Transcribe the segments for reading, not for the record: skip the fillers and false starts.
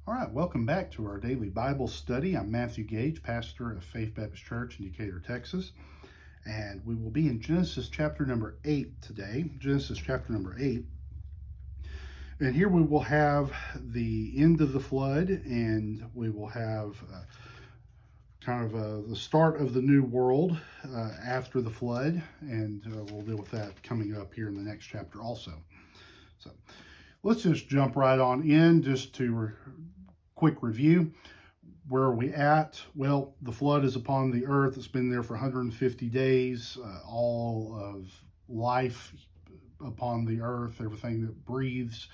All right, welcome back to our daily Bible study. I'm Matthew Gage, pastor of Faith Baptist Church in Decatur, Texas, and we will be in Genesis chapter number 8 today. Genesis chapter number 8. And here we will have the end of the flood, and we will have the start of the new world after the flood, and we'll deal with that coming up here in the next chapter also. So let's just jump right on in just to quick review. Where are we at? Well, the flood is upon the earth. It's been there for 150 days. All of life upon the earth, everything that breathes,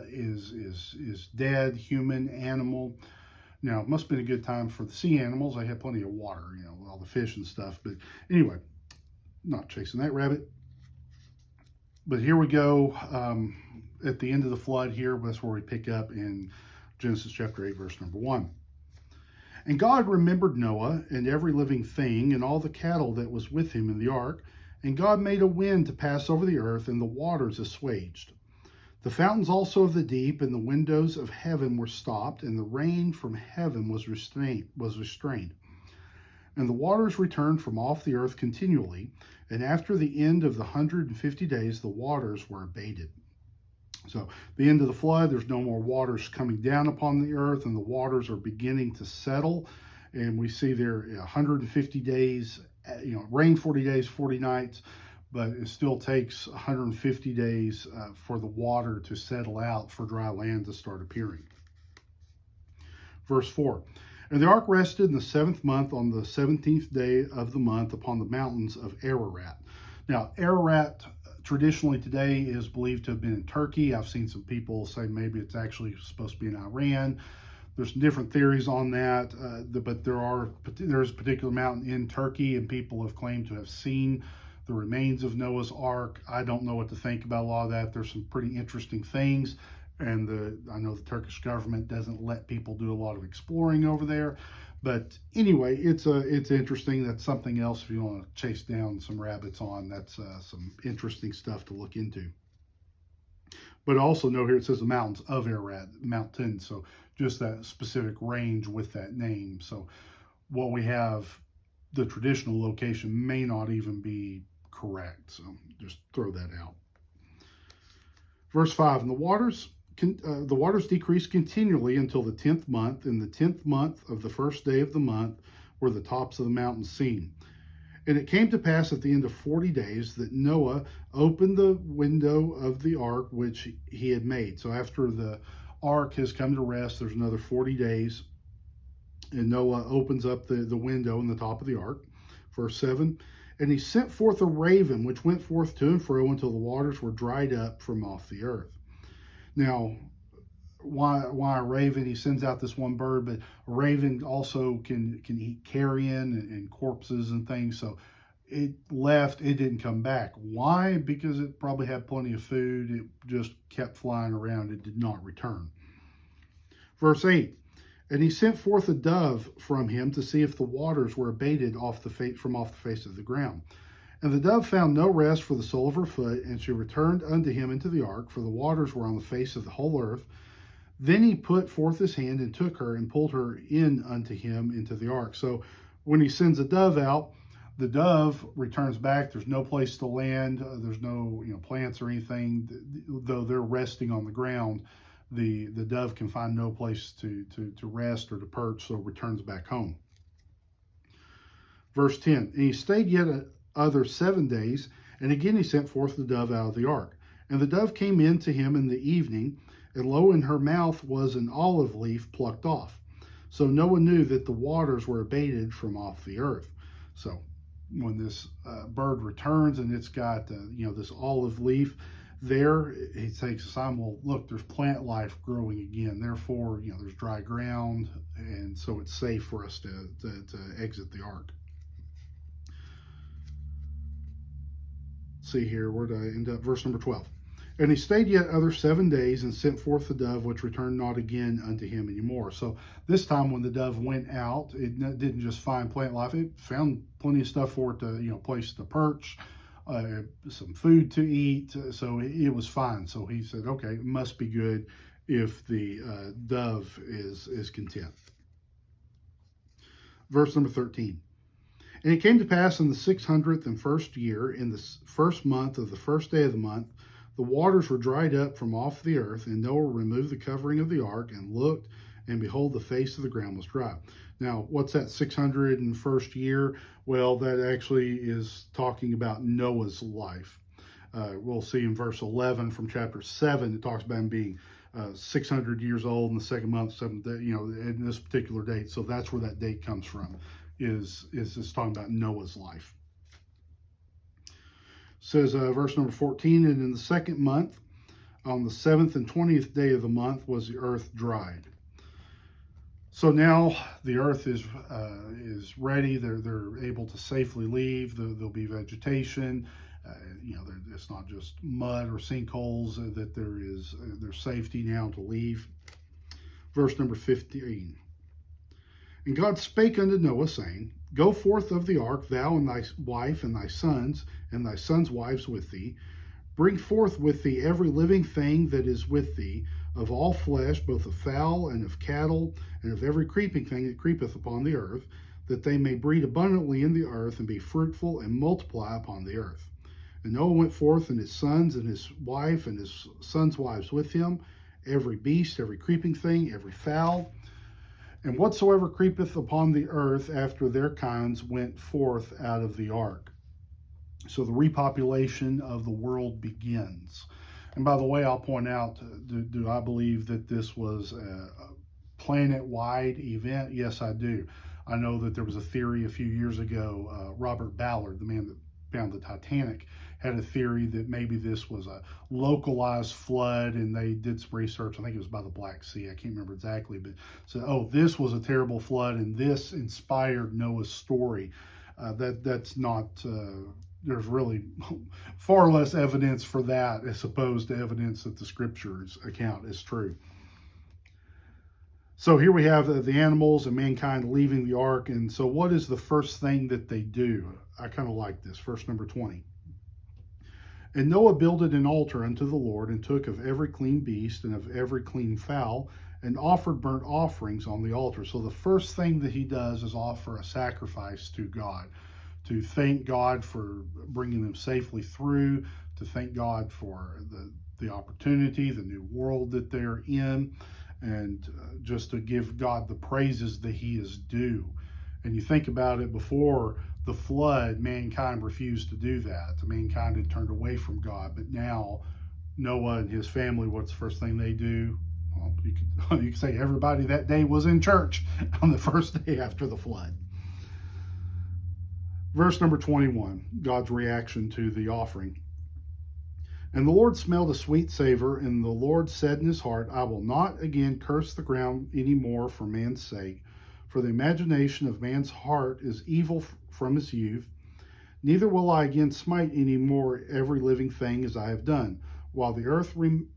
is dead, human, animal. Now, it must have been a good time for the sea animals. They had plenty of water, all the fish and stuff. But anyway, not chasing that rabbit. But here we go. At the end of the flood here, that's where we pick up in Genesis chapter 8, verse number 1. And God remembered Noah and every living thing and all the cattle that was with him in the ark. And God made a wind to pass over the earth, and the waters assuaged. The fountains also of the deep and the windows of heaven were stopped, and the rain from heaven was restrained. And the waters returned from off the earth continually. And after the end of the 150 days, the waters were abated. So the end of the flood, there's no more waters coming down upon the earth, and the waters are beginning to settle. And we see there 150 days, rain 40 days, 40 nights, but it still takes 150 days for the water to settle out for dry land to start appearing. Verse 4. And the ark rested in the 7th month on the 17th day of the month upon the mountains of Ararat. Now, Ararat traditionally today is believed to have been in Turkey. I've seen some people say maybe it's actually supposed to be in Iran. There's some different theories on that, but there's a particular mountain in Turkey, and people have claimed to have seen the remains of Noah's Ark. I don't know what to think about a lot of that. There's some pretty interesting things, and I know the Turkish government doesn't let people do a lot of exploring over there. But anyway, it's interesting. That's something else if you want to chase down some rabbits on. That's some interesting stuff to look into. But also note here it says the mountains of Ararat, mountain. So just that specific range with that name. So what we have, the traditional location may not even be correct. So just throw that out. Verse 5, and the waters decreased continually until the 10th month. In the 10th month of the first day of the month were the tops of the mountains seen. And it came to pass at the end of 40 days that Noah opened the window of the ark which he had made. So after the ark has come to rest, there's another 40 days. And Noah opens up the window in the top of the ark. Verse 7, and he sent forth a raven, which went forth to and fro until the waters were dried up from off the earth. Now, why a raven? He sends out this one bird, but a raven also can eat carrion and corpses and things. So it left, it didn't come back. Why? Because it probably had plenty of food. It just kept flying around. It did not return. Verse 8, and he sent forth a dove from him to see if the waters were abated from off the face of the ground. And the dove found no rest for the sole of her foot, and she returned unto him into the ark, for the waters were on the face of the whole earth. Then he put forth his hand and took her and pulled her in unto him into the ark. So when he sends a dove out, the dove returns back. There's no place to land. There's no plants or anything. Though they're resting on the ground, the dove can find no place to rest or to perch, so it returns back home. Verse 10, and he stayed yet other 7 days, and again he sent forth the dove out of the ark. And the dove came in to him in the evening, and lo, in her mouth was an olive leaf plucked off. So Noah knew that the waters were abated from off the earth. So when this bird returns and it's got this olive leaf there, he takes a sign. Well, look, there's plant life growing again. Therefore, there's dry ground, and so it's safe for us to exit the ark. See here, where did I end up? Verse number 12. And he stayed yet other 7 days and sent forth the dove, which returned not again unto him anymore. So this time when the dove went out, it didn't just find plant life. It found plenty of stuff for it to, place to perch, some food to eat. So it was fine. So he said, okay, it must be good. if the dove is content. Verse number 13. And it came to pass in the 601st year, in the first month of the first day of the month, the waters were dried up from off the earth, and Noah removed the covering of the ark and looked, and behold, the face of the ground was dry. Now, what's that 601st year? Well, that actually is talking about Noah's life. We'll see in verse 11 from chapter 7, it talks about him being 600 years old in the second month, seventh day, in this particular date. So that's where that date comes from, is talking about Noah's life. It says, verse number 14, and in the second month, on the 7th and 20th day of the month, was the earth dried. So now the earth is ready. They're able to safely leave. There'll be vegetation. It's not just mud or sinkholes. That there's safety now to leave. Verse number 15. And God spake unto Noah, saying, Go forth of the ark, thou and thy wife and thy sons wives with thee. Bring forth with thee every living thing that is with thee, of all flesh, both of fowl and of cattle, and of every creeping thing that creepeth upon the earth, that they may breed abundantly in the earth, and be fruitful, and multiply upon the earth. And Noah went forth, and his sons, and his wife, and his sons' wives with him, every beast, every creeping thing, every fowl, and whatsoever creepeth upon the earth after their kinds went forth out of the ark. So the repopulation of the world begins. And by the way, I'll point out, do I believe that this was a planet-wide event? Yes, I do. I know that there was a theory a few years ago. Robert Ballard, the man that found the Titanic, had a theory that maybe this was a localized flood, and they did some research. I think it was by the Black Sea. I can't remember exactly, but said, oh, this was a terrible flood, and this inspired Noah's story. That's not... There's really far less evidence for that as opposed to evidence that the scriptures account is true. So here we have the animals and mankind leaving the ark. And so what is the first thing that they do? I kind of like this. Verse number 20. And Noah builded an altar unto the Lord, and took of every clean beast and of every clean fowl, and offered burnt offerings on the altar. So the first thing that he does is offer a sacrifice to God, to thank God for bringing them safely through, to thank God for the opportunity, the new world that they're in, and just to give God the praises that he is due. And you think about it, before the flood, mankind refused to do that. Mankind had turned away from God, but now Noah and his family, what's the first thing they do? Well, you could say everybody that day was in church on the first day after the flood. Verse number 21, God's reaction to the offering. And the Lord smelled a sweet savor, and the Lord said in his heart, I will not again curse the ground any more for man's sake, for the imagination of man's heart is evil from his youth. Neither will I again smite any more every living thing as I have done, while the earth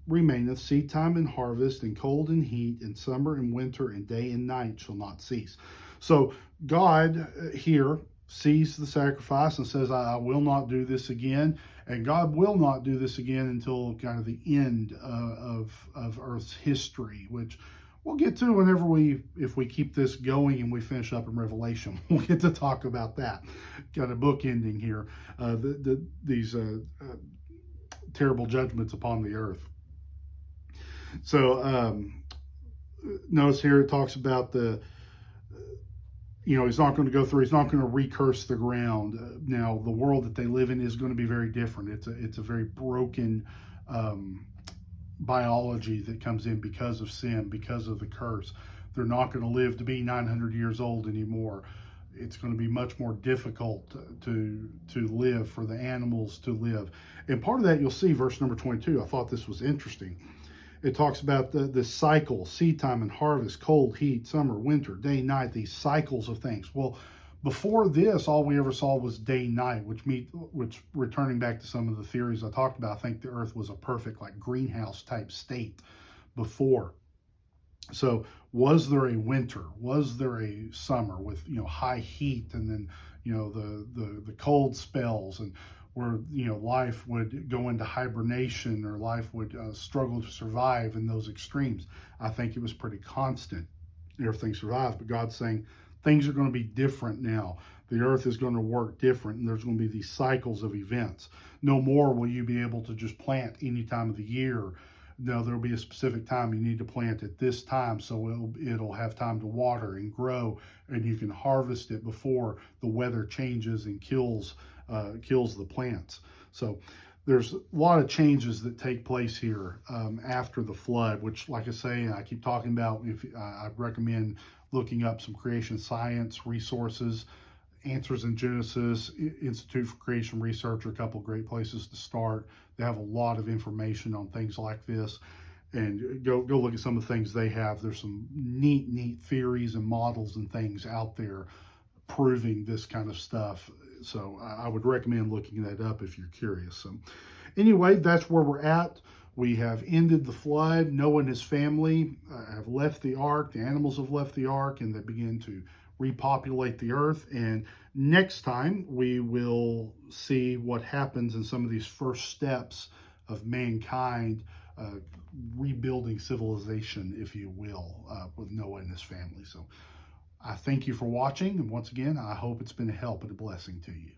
remaineth, seed time and harvest, and cold and heat, and summer and winter, and day and night shall not cease. So God here sees the sacrifice and says, I will not do this again. And God will not do this again until kind of the end of Earth's history, which we'll get to if we keep this going and we finish up in Revelation. We'll get to talk about that. Got a book ending here. These terrible judgments upon the earth. So notice here it talks about he's not going to go through, he's not going to recurse the ground. Now, the world that they live in is going to be very different. It's a very broken biology that comes in because of sin, because of the curse. They're not going to live to be 900 years old anymore. It's going to be much more difficult to live, for the animals to live. And part of that, you'll see verse number 22. I thought this was interesting. It talks about the cycle, seed time and harvest, cold, heat, summer, winter, day, night, these cycles of things. Well, before this, all we ever saw was day, night, which returning back to some of the theories I talked about, I think the earth was a perfect like greenhouse type state before. So was there a winter? Was there a summer with, high heat, and then, the cold spells? And where life would go into hibernation or life would struggle to survive in those extremes. I think it was pretty constant. Everything survives, but God's saying things are going to be different now. The earth is going to work different, and there's going to be these cycles of events. No more will you be able to just plant any time of the year. No, there'll be a specific time you need to plant at this time, so it'll have time to water and grow, and you can harvest it before the weather changes and kills the plants. So there's a lot of changes that take place here after the flood, which, like I say, I keep talking about. If I recommend looking up some creation science resources. Answers in Genesis, Institute for Creation Research are a couple of great places to start. They have a lot of information on things like this, and go look at some of the things they have. There's some neat theories and models and things out there proving this kind of stuff. So I would recommend looking that up if you're curious. So anyway, that's where we're at. We have ended the flood. Noah and his family have left the ark. The animals have left the ark, and they begin to repopulate the earth. And next time we will see what happens in some of these first steps of mankind rebuilding civilization, if you will, with Noah and his family. So I thank you for watching, and once again, I hope it's been a help and a blessing to you.